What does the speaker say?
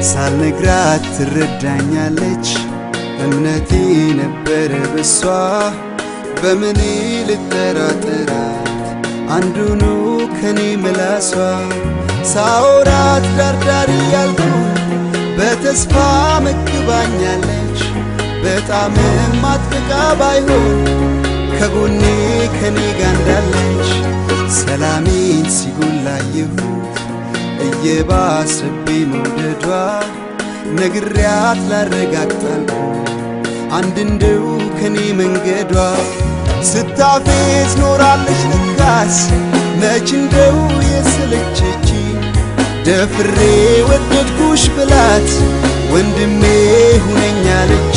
ሳልነግራት ትረዳኛለች እምነቴ ነበረ በሷ በምን ልጠራጠራት አንዱኑ ከኔ ምላሷ ሳውራት ዳርዳር ያልኩኝ በተስፋ መክባኛለች በጣምም አጥብቃ ባይሆን ከጎኔ ከኔ ጋር እንዳለች ሰላሜን ሲጎላየሁት እየባሰብኝ መውደዷ ነግሬያት ላረጋግጣልኩ አንድ እንደው ከኔ መንገዷ ስታፌዝ ኖራለች ልካስ መች እንደው የሰለቸች ደፍሬ ወደድኩሽ ብላት ወንድሜ ሁነኛለች